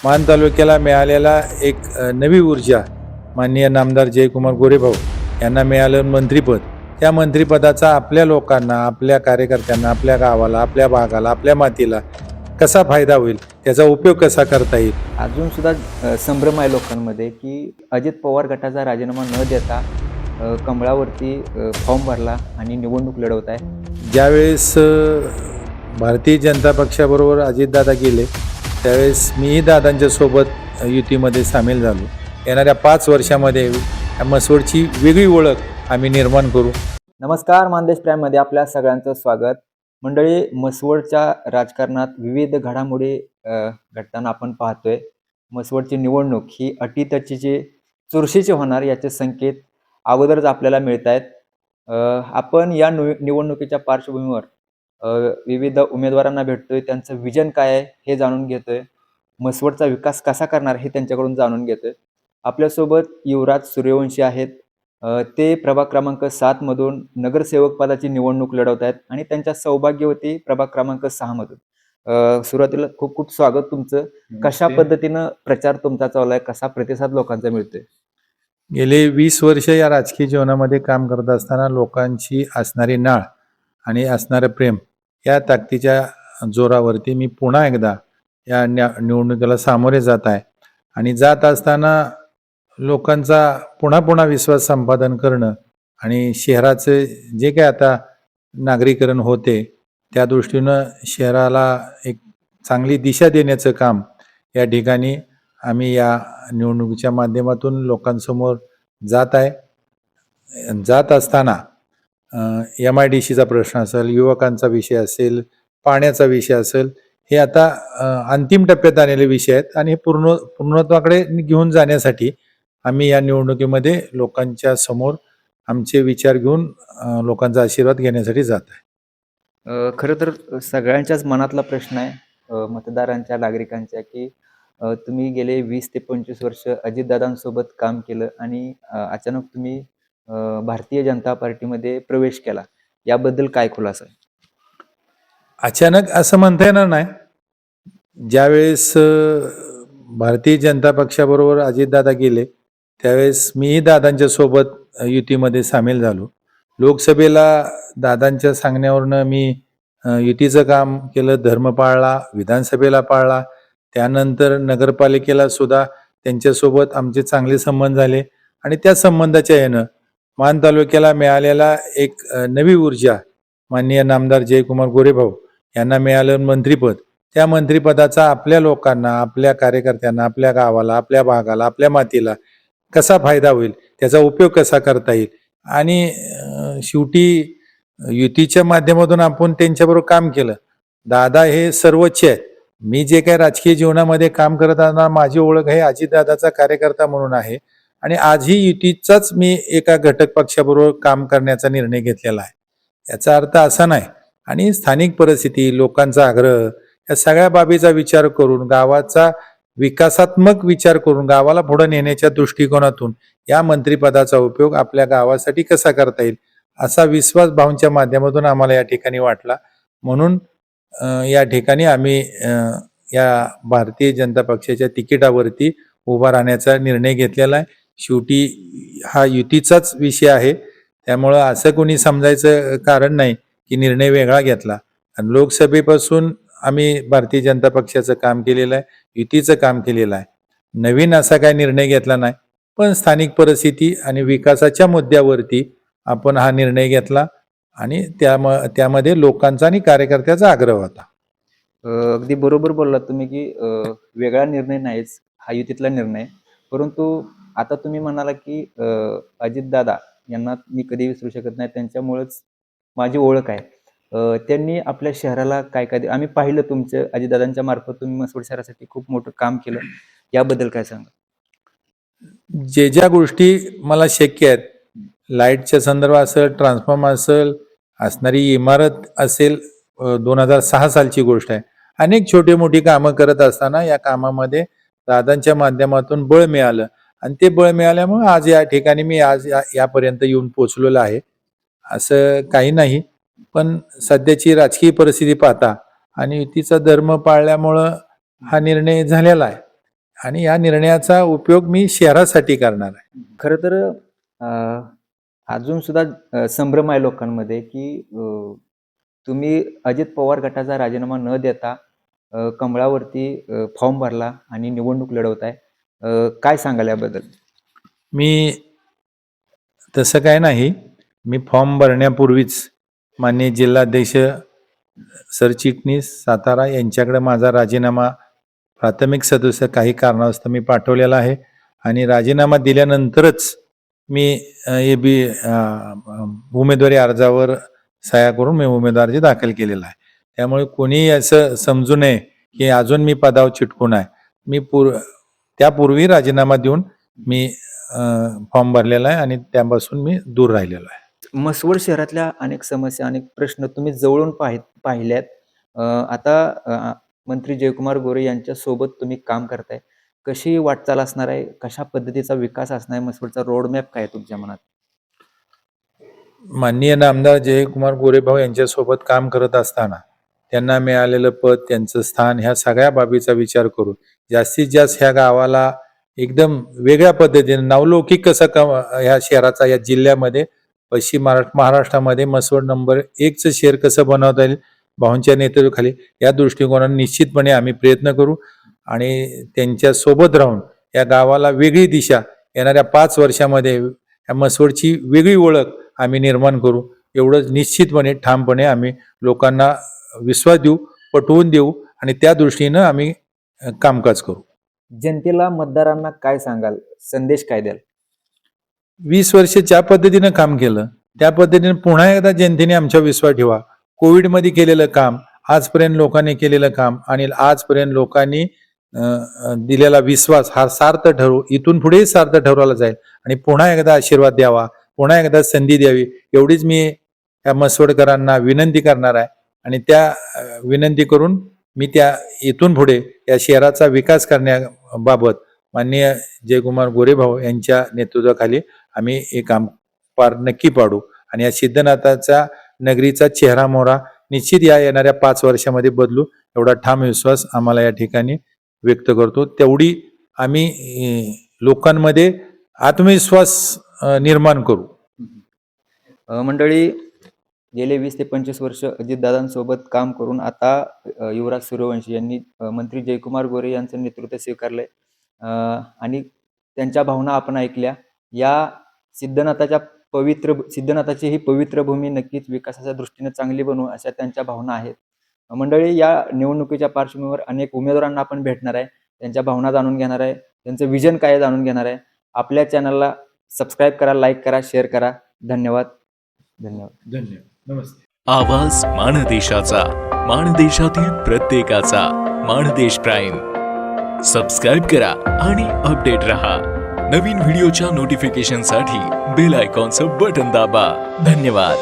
मान तालुक्याला मिळालेला एक नवी ऊर्जा माननीय नामदार जयकुमार गोरेभाऊ यांना मिळालं मंत्रिपद. त्या मंत्रिपदाचा आपल्या लोकांना, आपल्या कार्यकर्त्यांना, आपल्या गावाला, आपल्या भागाला, आपल्या मातीला कसा फायदा होईल, त्याचा उपयोग कसा करता येईल. अजून सुद्धा संभ्रम आहे लोकांमध्ये की अजित पवार गटाचा राजीनामा न देता कमळावरती फॉर्म भरला आणि निवडणूक लढवत आहे. ज्यावेळेस भारतीय जनता पक्षाबरोबर अजितदादा गेले त्यावेळेस मीही दादांच्या सोबत युतीमध्ये सामील झालो. येणाऱ्या 5 वर्षामध्ये म्हसवडची वेगळी ओळख आम्ही निर्माण करू. नमस्कार, मानदेश प्राईममध्ये आपल्या सगळ्यांचं स्वागत. मंडळी, म्हसवडच्या राजकारणात विविध घडामोडी घडताना आपण पाहतोय. म्हसवडची निवडणूक ही अटीतटीची चुरशीची होणार याचे संकेत अगोदरच आपल्याला मिळत आहेत. आपण या निवडणुकीच्या पार्श्वभूमीवर विविध उमेदवारांना भेटतोय, त्यांचं विजन काय आहे हे जाणून घेतोय, म्हसवडचा विकास कसा करणार हे त्यांच्याकडून जाणून घेतोय. आपल्यासोबत युवराज सूर्यवंशी आहेत. ते प्रभाग क्रमांक 7 मधून नगरसेवक पदाची निवडणूक लढवत आहेत आणि त्यांच्या सौभाग्यवती प्रभाग क्रमांक 6 मधून. सुरुवातीला खूप खूप स्वागत तुमचं. कशा पद्धतीनं प्रचार तुमचा चालू आहे, कसा प्रतिसाद लोकांचा मिळतोय? गेले 20 वर्ष या राजकीय जीवनामध्ये काम करत असताना लोकांची असणारी नाळ आणि असणारं प्रेम या ताकदीच्या जोरावरती मी पुन्हा एकदा या निवडणुकीला सामोरे जात आहे. आणि जात असताना लोकांचा पुन्हा विश्वास संपादन करणं आणि शहराचं जे काय आता नागरीकरण होते त्या दृष्टीनं शहराला एक चांगली दिशा देण्याचं काम या ठिकाणी आम्ही या निवडणुकीच्या माध्यमातून लोकांसमोर जात आहे. जात असताना MIDCचा प्रश्न असेल, युवकांचा विषय असेल, पाण्याचा विषय असेल, हे आता अंतिम टप्प्यात आलेले विषय आहेत आणि हे पूर्णत्वाकडे घेऊन जाण्यासाठी आम्ही या निवडणुकीमध्ये लोकांच्या समोर आमचे विचार घेऊन लोकांचा आशीर्वाद घेण्यासाठी जात आहे. खरं तर सगळ्यांच्याच मनातला प्रश्न आहे, मतदारांच्या, नागरिकांच्या, की तुम्ही गेले 20 ते 25 वर्ष अजितदादांसोबत काम केलं आणि अचानक तुम्ही भारतीय जनता पार्टीमध्ये प्रवेश केला. याबद्दल काय खुलासा आहे? अचानक असं म्हणता येणार नाही. ज्यावेळेस भारतीय जनता पक्षाबरोबर अजितदादा गेले त्यावेळेस मीही दादांच्या सोबत युतीमध्ये सामील झालो. लोकसभेला दादांच्या सांगण्यावरनं मी युतीचं काम केलं, धर्म पाळला, विधानसभेला पाळला. त्यानंतर नगरपालिकेला सुद्धा त्यांच्यासोबत आमचे चांगले संबंध झाले आणि त्या संबंधाच्या ह्यानं मान तालुक्याला मिळालेला एक नवी ऊर्जा माननीय नामदार जयकुमार गोरेभाऊ यांना मिळालं मंत्रिपद. त्या मंत्रिपदाचा आपल्या लोकांना, आपल्या कार्यकर्त्यांना, आपल्या गावाला, आपल्या भागाला, आपल्या मातीला कसा फायदा होईल, त्याचा उपयोग कसा करता येईल. आणि शेवटी युतीच्या माध्यमातून आपण त्यांच्याबरोबर काम केलं. दादा हे सर्वोच्च आहेत. मी जे काही राजकीय जीवनामध्ये काम करत असताना माझी ओळख हे अजितदादाचा कार्यकर्ता म्हणून आहे आणि आजही युतीचाच मी एका घटक पक्षाबरोबर काम करण्याचा निर्णय घेतलेला आहे. याचा अर्थ असा नाही. आणि स्थानिक परिस्थिती, लोकांचा आग्रह, या सगळ्या बाबीचा विचार करून, गावाचा विकासात्मक विचार करून, गावाला पुढे नेण्याच्या दृष्टिकोनातून या मंत्रिपदाचा उपयोग आपल्या गावासाठी कसा करता येईल असा विश्वास भाऊंच्या माध्यमातून आम्हाला या ठिकाणी वाटला. म्हणून या ठिकाणी आम्ही या भारतीय जनता पक्षाच्या तिकिटावरती उभा राहण्याचा निर्णय घेतलेला आहे. शेवटी हा युतीचाच विषय आहे, त्यामुळं असं कोणी समजायचं कारण नाही की निर्णय वेगळा घेतला. आणि लोकसभेपासून आम्ही भारतीय जनता पक्षाचं काम केलेलं आहे, युतीचं काम केलेलं आहे. नवीन असा काय निर्णय घेतला नाही, पण स्थानिक परिस्थिती आणि विकासाच्या मुद्द्यावरती आपण हा निर्णय घेतला आणि त्यामध्ये लोकांचा आणि कार्यकर्त्याचा आग्रह होता. अगदी बरोबर बोललात तुम्ही की वेगळा निर्णय नाहीच, हा युतीतला निर्णय. परंतु आता तुम्ही म्हणाला की अजितदादा यांना मी कधी विसरू शकत नाही, त्यांच्यामुळेच माझी ओळख आहे. त्यांनी आपल्या शहराला काय काय आम्ही पाहिलं, तुमचं अजितदादांच्या मार्फत तुम्ही म्हसवड शहरासाठी खूप मोठं काम केलं. याबद्दल काय सांगा? ज्या गोष्टी मला शक्य आहेत, लाईटच्या संदर्भात असेल, ट्रान्सफॉर्मर असेल, असणारी इमारत असेल, 2006 सालची गोष्ट आहे. अनेक छोटी मोठी कामं करत असताना या कामामध्ये दादांच्या माध्यमातून बळ मिळालं आणि ते बळ मिळाल्यामुळे आज या ठिकाणी मी आज यापर्यंत येऊन पोचलेलो आहे. असं काही नाही, पण सध्याची राजकीय परिस्थिती पाहता आणि युतीचा धर्म पाळल्यामुळं हा निर्णय झालेला आहे. आणि या निर्णयाचा उपयोग मी शहरासाठी करणार आहे. खरं तर अजून सुद्धा संभ्रम आहे लोकांमध्ये की तुम्ही अजित पवार गटाचा राजीनामा न देता कमळावरती फॉर्म भरला आणि निवडणूक लढवताय. काय सांगाल याबद्दल? मी तसं काय नाही. मी फॉर्म भरण्यापूर्वीच माननीय जिल्हाध्यक्ष सरचिटणीस सातारा यांच्याकडे माझा राजीनामा प्राथमिक सदस्य काही कारणास्तव मी पाठवलेला आहे आणि राजीनामा दिल्यानंतरच मी उमेदवारी अर्जावर सह्या करून मी उमेदवार अर्ज दाखल केलेला आहे. त्यामुळे कोणी असं समजू नये की अजून मी पदावर चिटकून आहे. मी त्यापूर्वी राजीनामा देऊन मी फॉर्म भरलेला आहे आणि त्यापासून मी दूर राहिलेलो आहे. म्हसवड शहरातल्या अनेक समस्या, अनेक प्रश्न तुम्ही जवळून पाहिल्यात. आता मंत्री जयकुमार गोरे यांच्या सोबत तुम्ही काम करताय. कशी वाटचाल असणार आहे? कशा पद्धतीचा विकास असणार आहे? म्हसवडचा रोडमॅप काय आहे तुमच्या मनात? माननीय नामदार जयकुमार गोरेभाऊ यांच्यासोबत काम करत असताना त्यांना मिळालेलं पद, त्यांचं स्थान, ह्या सगळ्या बाबीचा विचार करून जास्तीत जास्त ह्या गावाला एकदम वेगळ्या पद्धतीने नावलौकिक कसं ह्या शहराचा या जिल्ह्यामध्ये पश्चिम महाराष्ट्रामध्ये म्हसवड नंबर 1चं शहर कसं बनवता येईल भाऊंच्या नेतृत्वाखाली, या दृष्टिकोनाने निश्चितपणे आम्ही प्रयत्न करू आणि त्यांच्या सोबत राहून या गावाला वेगळी दिशा येणाऱ्या 5 वर्षामध्ये या म्हसवडची वेगळी ओळख आम्ही निर्माण करू. एवढंच निश्चितपणे ठामपणे आम्ही लोकांना विश्वास देऊ, पटवून देऊ आणि त्या दृष्टीनं आम्ही कामकाज करू. जनतेला, मतदारांना काय सांगाल? संदेश काय द्याल? 20 वर्ष ज्या पद्धतीनं काम केलं त्या पद्धतीने पुन्हा एकदा जनतेने आमच्या विश्वास ठेवा. कोविडमध्ये केलेलं काम, आजपर्यंत लोकांनी केलेलं काम आणि आजपर्यंत लोकांनी दिलेला विश्वास हा सार्थ ठरवू, इथून पुढेही सार्थ ठरवला जाईल आणि पुन्हा एकदा आशीर्वाद द्यावा, पुन्हा एकदा संधी द्यावी, एवढीच मी या म्हसवडकरांना विनंती करणार आहे. आणि त्या विनंती करून मी त्या इथून पुढे या शहराचा विकास करण्याबाबत माननीय जयकुमार गोरेभाऊ यांच्या नेतृत्वाखाली आम्ही हे काम पार नक्की पाडू आणि या सिद्धनाथाचा नगरीचा चेहरा मोहरा निश्चित या येणाऱ्या 5 वर्षामध्ये बदलू, एवढा ठाम विश्वास आम्हाला या ठिकाणी व्यक्त करतो. तेवढी आम्ही लोकांमध्ये आत्मविश्वास निर्माण करू. मंडळी, गेले 20 ते 25 वर्ष अजितदादांसोबत काम करून आता युवराज सूर्यवंशी यांनी मंत्री जयकुमार गोरे यांचं नेतृत्व स्वीकारलंय आणि त्यांच्या भावना आपण ऐकल्या. या सिद्धनाथाची ही पवित्र भूमी नक्कीच विकासाच्या दृष्टीने चांगली बनवू अशा त्यांच्या भावना आहेत. मंडळी, या निवडणुकीच्या पार्श्वभूमीवर अनेक उमेदवारांना आपण भेटणार आहे, त्यांच्या भावना जाणून घेणार आहे, त्यांचं विजन काय जाणून घेणार आहे. आपल्या चॅनलला सबस्क्राईब करा, लाईक करा, शेअर करा. धन्यवाद. नमस्ते. आवाज माणदेशाचा, माणदेशातील प्रत्येकाचा. माणदेश प्राईम सबस्क्राईब करा आणि अपडेट रहा. नवीन व्हिडिओच्या नोटिफिकेशनसाठी बेल आयकॉनचं बटन दाबा. धन्यवाद.